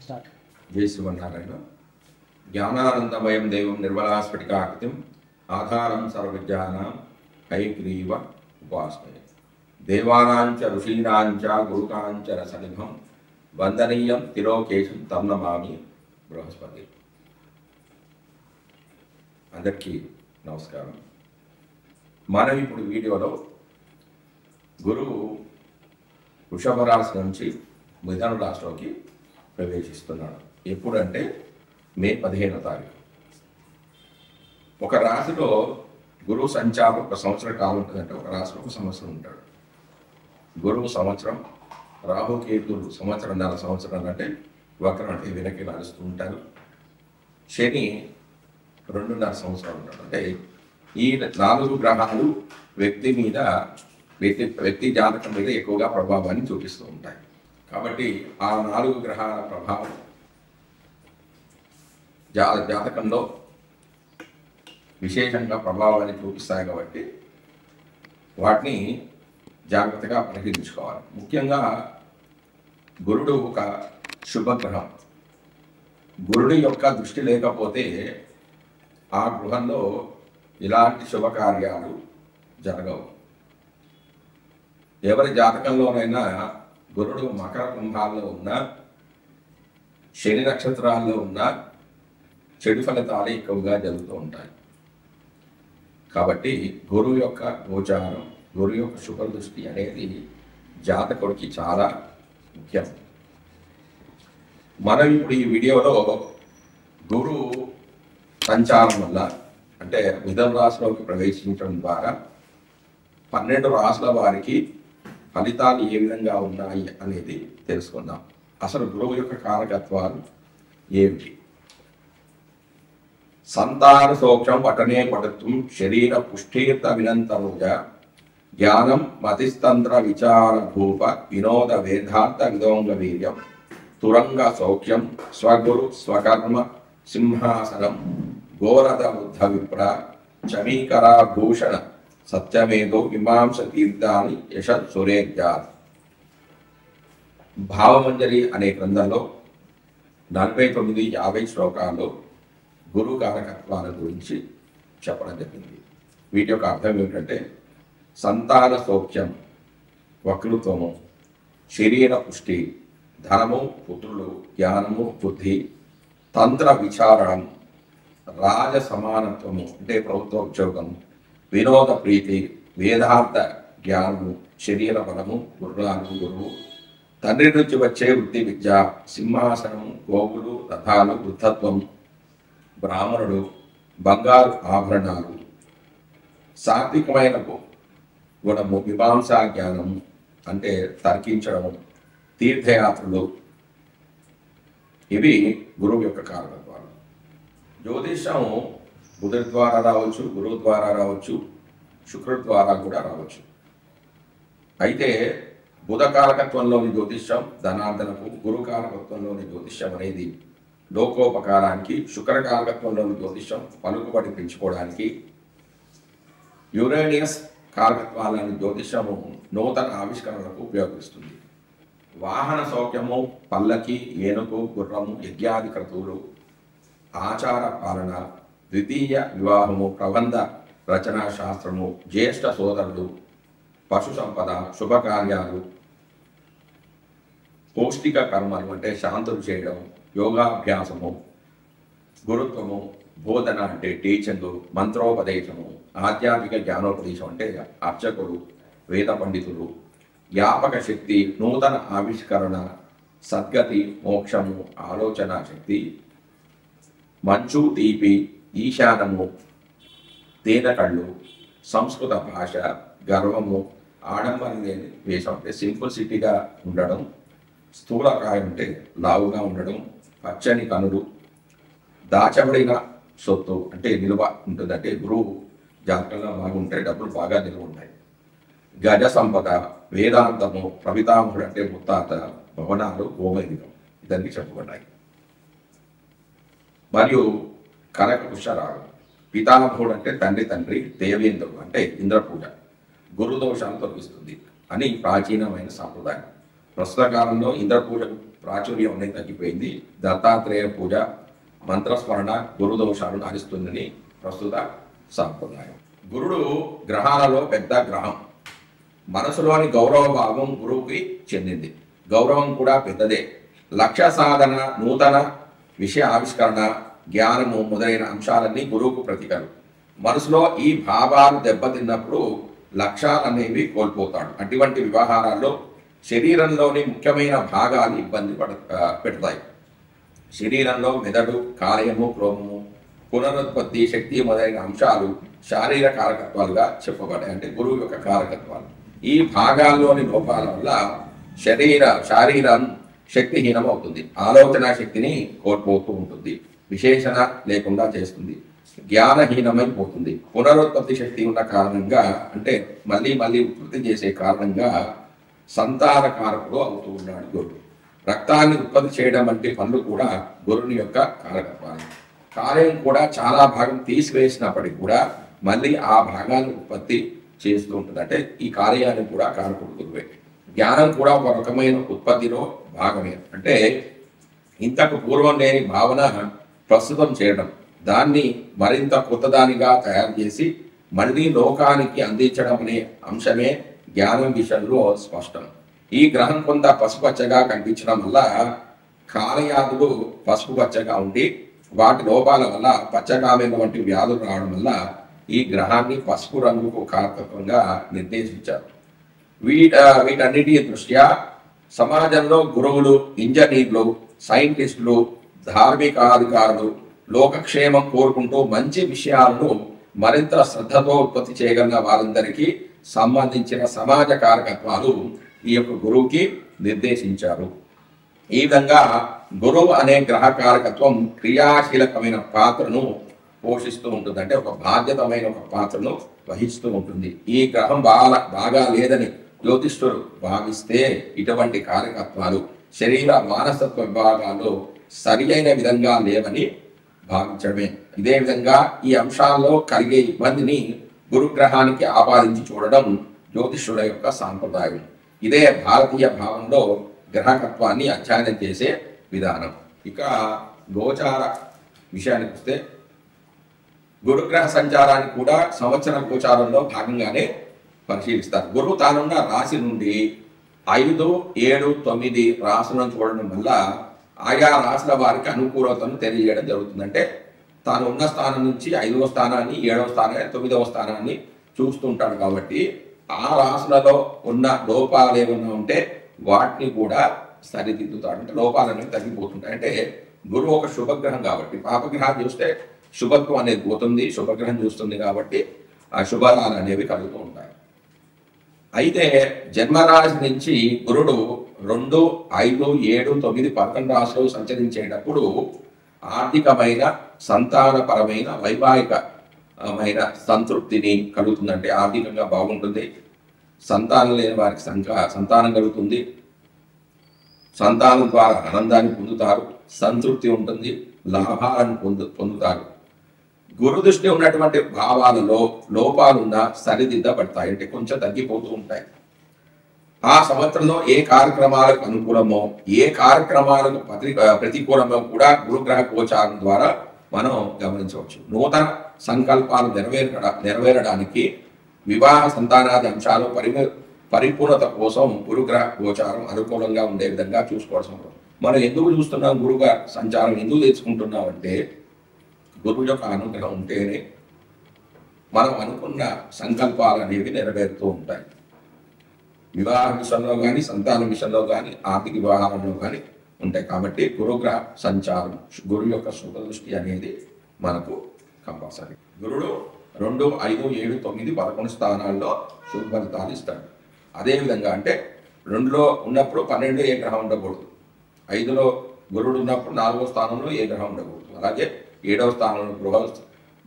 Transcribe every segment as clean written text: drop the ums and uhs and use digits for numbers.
Start. జై శ్రీమన్నారాయణ. జ్ఞానానందమయం దేవం నిర్మలాస్ఫటికాకృతిం ఆధారం సర్వవిద్యానాం హయగ్రీవ ఉపాస్మయే. దేవానాంచ ఋషీణాంచ గురుకాంచ రసనిభం వందనీయం తిరోకేశం తం నమామి బృహస్పతి. అందరికీ నమస్కారం. మనం ఇప్పుడు వీడియోలో గురువు వృషభ రాశి నుంచి మిథున రాశిలోకి ప్రవేశిస్తున్నాడు. ఎప్పుడంటే మే 15వ తారీఖు. ఒక రాశిలో గురువు సంచారం ఒక సంవత్సర కాలం ఉంటుందంటే ఒక రాశిలో ఒక సంవత్సరం ఉంటాడు. గురువు సంవత్సరం, రాహుకేతులు సంవత్సరం అంటే వక్రం అంటే వెనక్కి నడుస్తూ ఉంటారు. శని 2.5 సంవత్సరాలు ఉంటాడు. అంటే ఈ 4 గ్రహాలు వ్యక్తి జాతకం మీద ఎక్కువగా ప్రభావాన్ని చూపిస్తూ ఉంటాయి. కాబట్టి ఆ 4 గ్రహాల ప్రభావం జాతకంలో విశేషంగా ప్రభావాన్ని చూపిస్తాయి. కాబట్టి వాటిని జాగ్రత్తగా పరిశీలించుకోవాలి. ముఖ్యంగా గురుడు ఒక శుభగ్రహం. గురుడి యొక్క దృష్టి లేకపోతే ఆ గృహంలో ఇలాంటి శుభకార్యాలు జరగవు. ఎవరి జాతకంలోనైనా గురుడు మకర కుంభాల్లో ఉన్నా, శని నక్షత్రాల్లో ఉన్నా చెడు ఫలితాలు ఎక్కువగా జరుగుతూ ఉంటాయి. కాబట్టి గురువు యొక్క గోచారం, గురువు యొక్క శుభదృష్టి అనేది జాతకుడికి చాలా ముఖ్యం. మనం ఇప్పుడు ఈ వీడియోలో గురువు సంచారం వల్ల అంటే మిథున రాశిలోకి ప్రవేశించడం ద్వారా 12 రాశుల వారికి ఫలితాలు ఏ విధంగా ఉన్నాయి అనేది తెలుసుకుందాం. అసలు గురువు యొక్క కారకత్వాలు ఏమిటి? సంతాన సోక్షం పఠనే పఠిత్వం శరీర పుష్టీర్త వినంతనుజ జ్ఞానం మతిస్తంత్ర విచార భూప వినోద వేదార్థ విదోంగ వీర్యం తురంగ సౌఖ్యం స్వగురు స్వకర్మ సింహాసనం గోరథ బుద్ధ విప్ర చమీకరా భూషణ సత్యమేదో మీమాంస తీర్థాన్ని యశ సురేజ్యాత్. భావమంజరి అనే గ్రంథంలో 49-50 శ్లోకాల్లో గురువు కారకత్వాల గురించి చెప్పడం జరిగింది. వీటి యొక్క అర్థం ఏమిటంటే సంతాన సౌఖ్యం, వక్తృత్వము, శరీర పుష్టి, ధనము, పుత్రులు, జ్ఞానము, బుద్ధి, తంత్ర విచారం, రాజ సమానత్వము అంటే ప్రభుత్వ ఉద్యోగం, వినోద ప్రీతి, వేదార్థ జ్ఞానము, శరీర బలము, గురువు, తండ్రి నుంచి వచ్చే వృత్తి విద్య, సింహాసనం, గోవులు, రథాలు, వృద్ధత్వం, బ్రాహ్మణుడు, బంగారు ఆభరణాలు, సాత్వికమైన గుణము, మీమాంసా జ్ఞానము అంటే తర్కించడం, తీర్థయాత్రలు, ఇవి గురువు యొక్క కారకత్వాలు. జ్యోతిషం బుధుడి ద్వారా రావచ్చు, గురువు ద్వారా రావచ్చు, శుక్రుడి ద్వారా కూడా రావచ్చు. అయితే బుధ కారకత్వంలోని జ్యోతిష్యం ధనార్జనకు, గురు కారకత్వంలోని జ్యోతిష్యం అనేది లోకోపకారానికి, శుక్ర కారకత్వంలోని జ్యోతిష్యం పలుకుబడి పెంచుకోవడానికి, యురేనియస్ కారకత్వాలను జ్యోతిష్యము నూతన ఆవిష్కరణలకు ఉపయోగిస్తుంది. వాహన సౌఖ్యము, పల్లకి, ఏనుగు, గుర్రము, యజ్ఞాది క్రతువులు, ఆచార పాలన, ద్వితీయ వివాహము, ప్రబంధ రచనా శాస్త్రము, జ్యేష్ఠ సోదరుడు, పశు సంపద, శుభకార్యాలు, పౌష్టిక కర్మలు అంటే శాంతులు చేయడం, యోగాభ్యాసము, గురుత్వము, బోధన అంటే టీచింగ్, మంత్రోపదేశము, ఆధ్యాత్మిక జ్ఞానోపదేశం అంటే అర్చకులు, వేద పండితులు, జ్ఞాపక శక్తి, నూతన ఆవిష్కరణ, సద్గతి, మోక్షము, ఆలోచన శక్తి, మంచు, తీపి, ఈశానము, తేనకళ్ళు, సంస్కృత భాష, గర్వము, ఆడంబరం లేని వేషం అంటే సింపుల్సిటీగా ఉండడం, స్థూలకాయ అంటే లావుగా ఉండడం, పచ్చని కనులు, దాచబడిన సొత్తు అంటే నిలువ ఉంటుందంటే గురువు జాతకంలో బాగుంటే డబ్బులు బాగా నిలువ ఉంటాయి, గజ సంపద, వేదాంతము, ప్రవితాముడు అంటే ముత్తాత, భవనాలు, గోవైదికం ఇదన్నీ చెప్పబడ్డాయి. మరియు కనక పుష్యరాగం, పితామహుడు అంటే తండ్రి, దేవేంద్రుడు అంటే ఇంద్ర పూజ, గురుదోషాలు తొలగిస్తుంది అని ప్రాచీనమైన సాంప్రదాయం. ప్రస్తుత కాలంలో ఇంద్ర పూజకు ప్రాచుర్యం అనేది తగ్గిపోయింది. దత్తాత్రేయ పూజ, మంత్రస్మరణ గురు దోషాలను హరిస్తుందని ప్రస్తుత సాంప్రదాయం. గురుడు గ్రహాలలో పెద్ద గ్రహం. మనసులోని గౌరవ భావం గురువుకి చెందింది. గౌరవం కూడా పెద్దదే. లక్ష్య సాధన, నూతన విషయ ఆవిష్కరణ, జ్ఞానము మొదలైన అంశాలన్నీ గురువుకు ప్రతీకలు. మనసులో ఈ భావాలు దెబ్బతిన్నప్పుడు లక్ష్యాలనేవి కోల్పోతాడు. అటువంటి వ్యవహారాల్లో శరీరంలోని ముఖ్యమైన భాగాలు ఇబ్బంది పెడతాయి. శరీరంలో మెదడు, కాలేయము, క్రోమము, పునరుత్పత్తి శక్తి మొదలైన అంశాలు శారీర కారకత్వాలుగా చెప్పబడ్డాయి. అంటే గురువు యొక్క కారకత్వాలు. ఈ భాగాల్లోని లోపాల వల్ల శారీరం శక్తిహీనం అవుతుంది. ఆలోచన శక్తిని కోల్పోతూ ఉంటుంది. విశేషణ లేకుండా చేస్తుంది. జ్ఞానహీనమైపోతుంది. పునరుత్పత్తి శక్తి ఉన్న కారణంగా, అంటే మళ్ళీ ఉత్పత్తి చేసే కారణంగా సంతాన కారకుడు అవుతూ ఉన్నాడు గురువు. రక్తాన్ని ఉత్పత్తి చేయడం వంటి పనులు కూడా గురుని యొక్క కారకత్వాలు. కార్యం కూడా చాలా భాగం తీసివేసినప్పటికీ కూడా మళ్ళీ ఆ భాగాన్ని ఉత్పత్తి చేస్తూ ఉంటుంది. అంటే ఈ కార్యాన్ని కూడా కారకుడు గురువే. జ్ఞానం కూడా ఒక రకమైన ఉత్పత్తిలో భాగమే. అంటే ఇంతకు పూర్వం లేని భావన ప్రస్తుతం చేయడం, దాన్ని మరింత కొత్తదానిగా తయారు చేసి మళ్ళీ లోకానికి అందించడం అనే అంశమే జ్ఞానం విషయంలో స్పష్టం. ఈ గ్రహం కొంత పసుపచ్చగా కనిపించడం వల్ల కాలయాదులు పసుపు పచ్చగా ఉండి వాటి లోపాల వల్ల పచ్చకామెల వంటి వ్యాధులు రావడం వల్ల ఈ గ్రహాన్ని పసుపు రంగుకు కారకత్వంగా నిర్దేశించారు. వీటన్నిటి దృష్ట్యా సమాజంలో గురువులు, ఇంజనీర్లు, సైంటిస్టులు, ధార్మిక అధికారులు లోకక్షేమం కోరుకుంటూ మంచి విషయాలను మరింత శ్రద్ధతో ఉత్పత్తి చేయగలిగిన వారందరికీ సంబంధించిన సమాజ కారకత్వాలు ఈ యొక్క గురువుకి నిర్దేశించారు. ఈ విధంగా గురువు అనే గ్రహ కారకత్వం క్రియాశీలకమైన పాత్రను పోషిస్తూ ఉంటుంది. అంటే ఒక బాధ్యతమైన ఒక పాత్రను వహిస్తూ ఉంటుంది. ఈ గ్రహం బాగా లేదని జ్యోతిష్ఠులు భావిస్తే ఇటువంటి కారకత్వాలు శరీర మానసత్వ విభాగాల్లో సరి అయిన విధంగా లేవని భావించడమే. ఇదే విధంగా ఈ అంశాల్లో కలిగే ఇబ్బందిని గురుగ్రహానికి ఆపాదించి చూడడం జ్యోతిష్యుల యొక్క సాంప్రదాయం. ఇదే భారతీయ భావంలో గ్రహకత్వాన్ని అధ్యయనం చేసే విధానం. ఇక గోచార విషయానికి వస్తే గురుగ్రహ సంచారాన్ని కూడా సంవత్సర గోచారంలో భాగంగానే పరిశీలిస్తారు. గురువు తానున్న రాశి నుండి 5, 7, 9 రాశులను చూడడం వల్ల ఆయా రాశుల వారికి అనుకూలతను తెలియజేయడం జరుగుతుంది. అంటే తాను ఉన్న స్థానం నుంచి 5వ స్థానాన్ని, 7వ స్థానాన్ని, 9వ స్థానాన్ని చూస్తుంటాడు. కాబట్టి ఆ రాశులలో ఉన్న లోపాలు ఏమన్నా ఉంటే వాటిని కూడా సరిదిద్దుతాడు. అంటే లోపాలు అనేవి తగ్గిపోతుంటాయి. అంటే గురువు ఒక శుభగ్రహం కాబట్టి పాపగ్రహం చూస్తే శుభత్వం అనేది పోతుంది, శుభగ్రహం చూస్తుంది కాబట్టి ఆ శుభాలు అనేవి కలుగుతూ ఉంటాయి. అయితే జన్మరాశి నుంచి గురుడు 2, 5, 7, 9, 11 రాశులు సంచరించేటప్పుడు ఆర్థికమైన, సంతానపరమైన, వైవాహికమైన సంతృప్తిని కలుగుతుందంటే ఆర్థికంగా బాగుంటుంది. సంతానం లేని వారికి సంతానం కలుగుతుంది. సంతానం ద్వారా ఆనందాన్ని పొందుతారు, సంతృప్తి ఉంటుంది, లాభాలను పొందుతారు. గురు దృష్టి ఉన్నటువంటి భావాలలో లోపాలున్నా సరిదిద్దబడతాయి. అంటే కొంచెం తగ్గిపోతూ ఉంటాయి. ఆ సంవత్సరంలో ఏ కార్యక్రమాలకు అనుకూలమో, ఏ కార్యక్రమాలకు ప్రతికూలమో కూడా గురుగ్రహ గోచారం ద్వారా మనం గమనించవచ్చు. నూతన సంకల్పాలు నెరవేరడానికి, వివాహ సంతానాది అంశాలు పరిపూర్ణత కోసం గురుగ్రహ గోచారం అనుకూలంగా ఉండే విధంగా చూసుకోవాల్సిన మనం ఎందుకు చూస్తున్నాం? గురుగ్రహ సంచారం ఎందుకు తెలుసుకుంటున్నాం అంటే గురువు యొక్క అనుగ్రహం ఉంటేనే మనం అనుకున్న సంకల్పాలు అనేవి నెరవేరుతూ ఉంటాయి. వివాహ విషయంలో కానీ, సంతానం విషయంలో కానీ, ఆర్థిక వ్యవహారంలో కానీ ఉంటాయి. కాబట్టి గురుగ్రహ సంచారం, గురువు యొక్క శుభ దృష్టి అనేది మనకు కంపల్సరీ. గురుడు 2, 5, 7, 9, 11 స్థానాల్లో శుభ ఫలితాలు ఇస్తాడు. అదేవిధంగా అంటే 2లో ఉన్నప్పుడు 12 ఏ గ్రహం ఉండకూడదు. 5లో గురుడు ఉన్నప్పుడు 4వ స్థానంలో ఏ గ్రహం ఉండకూడదు. అలాగే 7వ స్థానంలో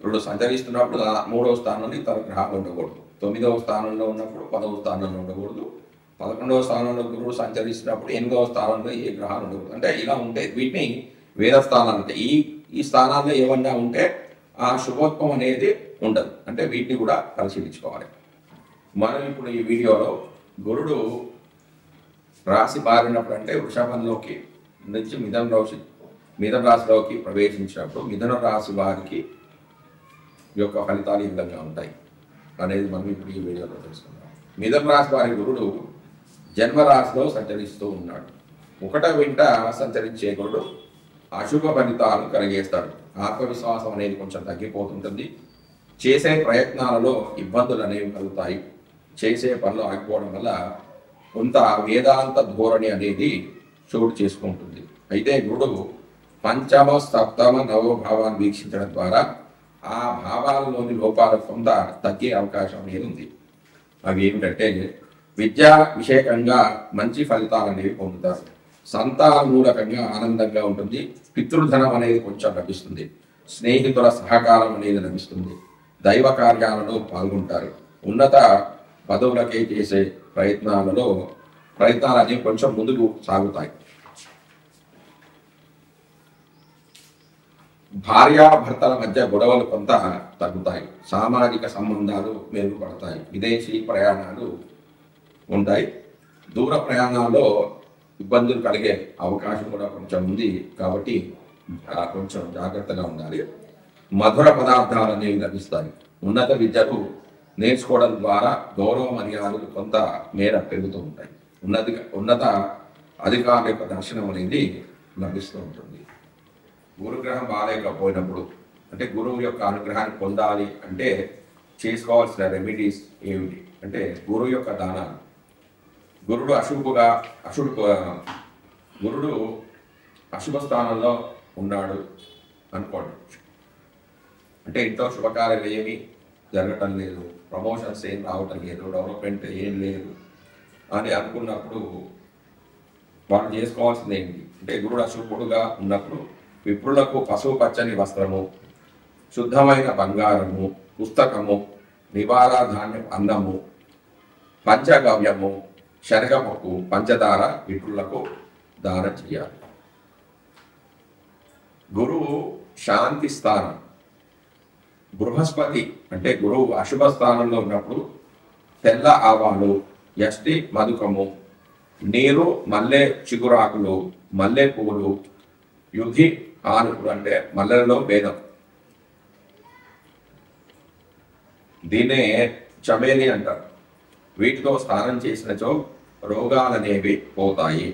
గురుడు సంచరిస్తున్నప్పుడు 3వ స్థానంలో ఇతర గ్రహాలు ఉండకూడదు. 9వ స్థానంలో ఉన్నప్పుడు 10వ స్థానంలో ఉండకూడదు. 11వ స్థానంలో గురుడు సంచరిస్తున్నప్పుడు 8వ స్థానంలో ఏ గ్రహాలు ఉండకూడదు. అంటే ఇలా ఉంటాయి. వీటిని వేద స్థానాలు అంటే ఈ స్థానాల్లో ఏమన్నా ఉంటే ఆ శుభత్వం అనేది ఉండదు. అంటే వీటిని కూడా పరిశీలించుకోవాలి. మనం ఇప్పుడు ఈ వీడియోలో గురుడు రాశి మారినప్పుడు అంటే వృషభంలోకి నుంచి మిథున రాశిలోకి ప్రవేశించినప్పుడు మిథున రాశి వారికి యొక్క ఫలితాలు ఈ విధంగా ఉంటాయి అనేది మనం ఇప్పుడు ఈ వీడియోలో తెలుసుకుందాం. మిథున రాశి వారి గురుడు జన్మరాశిలో సంచరిస్తూ ఉన్నాడు. ఒకటవ ఇంట సంచరించే గురుడు అశుభ ఫలితాలు కలిగేస్తాడు. ఆత్మవిశ్వాసం అనేది కొంచెం తగ్గిపోతుంటుంది. చేసే ప్రయత్నాలలో ఇబ్బందులు అనేవి కలుగుతాయి. చేసే పనులు ఆగిపోవడం వల్ల కొంత వేదాంత ధోరణి అనేది చోటు చేసుకుంటుంది. అయితే గురుడు పంచమ, సప్తమ, నవమ భావాన్ని వీక్షించడం ద్వారా ఆ భావాలలోని లోపాలు కొంత తగ్గే అవకాశం అనేది ఉంది. అవి ఏమిటంటే విద్యా విషయకంగా మంచి ఫలితాలు అనేవి పొందుతారు. సంతానమూలకంగా ఆనందంగా ఉంటుంది. పితృధనం అనేది కొంచెం లభిస్తుంది. స్నేహితుల సహకారం అనేది లభిస్తుంది. దైవ కార్యాలలో పాల్గొంటారు. ఉన్నత పదవులకై చేసే ప్రయత్నాలు అనేవి కొంచెం ముందుకు సాగుతాయి. భార్యాభర్తల మధ్య గొడవలు కొంత తగ్గుతాయి. సామాజిక సంబంధాలు మెరుగుపడతాయి. విదేశీ ప్రయాణాలు ఉంటాయి. దూర ప్రయాణాల్లో ఇబ్బందులు కలిగే అవకాశం కూడా కొంచెం ఉంది. కాబట్టి కొంచెం జాగ్రత్తగా ఉండాలి. మధుర పదార్థాలు అనేవి లభిస్తాయి. ఉన్నత విద్యను నేర్చుకోవడం ద్వారా గౌరవ మర్యాదలు కొంత మేర పెరుగుతూ ఉంటాయి. ఉన్నత అధికారుల యొక్క దర్శనం అనేది లభిస్తూ ఉంటుంది. గురుగ్రహం బాగాలేకపోయినప్పుడు అంటే గురువు యొక్క అనుగ్రహాన్ని పొందాలి అంటే చేసుకోవాల్సిన రెమెడీస్ ఏమిటి అంటే గురువు యొక్క దానాలు. గురుడు అశుభ స్థానంలో ఉన్నాడు అనుకోండి, అంటే ఇంట్లో శుభకార్యాలు ఏమి జరగటం లేదు, ప్రమోషన్స్ ఏం రావటం లేదు, డెవలప్మెంట్ ఏం లేదు అని అనుకున్నప్పుడు వాళ్ళు చేసుకోవాల్సింది ఏంటి అంటే గురుడు అశుభుడుగా ఉన్నప్పుడు విప్రులకు పసుపు పచ్చని వస్త్రము, శుద్ధమైన బంగారము, పుస్తకము, నివాళ ధాన్యం, అన్నము, పంచగవ్యము, శనగపప్పు, పంచదార విప్రులకు దానం చేయాలి. గురువు శాంతి స్థానం. బృహస్పతి అంటే గురువు అశుభ స్థానంలో ఉన్నప్పుడు తెల్ల ఆవాలు, యష్టి మధుకము, నీరు, మల్లె చిగురాకులు, మల్లె పువ్వులు, యుధి ఆనుకులు అంటే మల్లెలలో భేదం, దీన్నే చమేలి అంటారు. వీటితో స్నానం చేసినచో రోగాలనేవి పోతాయి.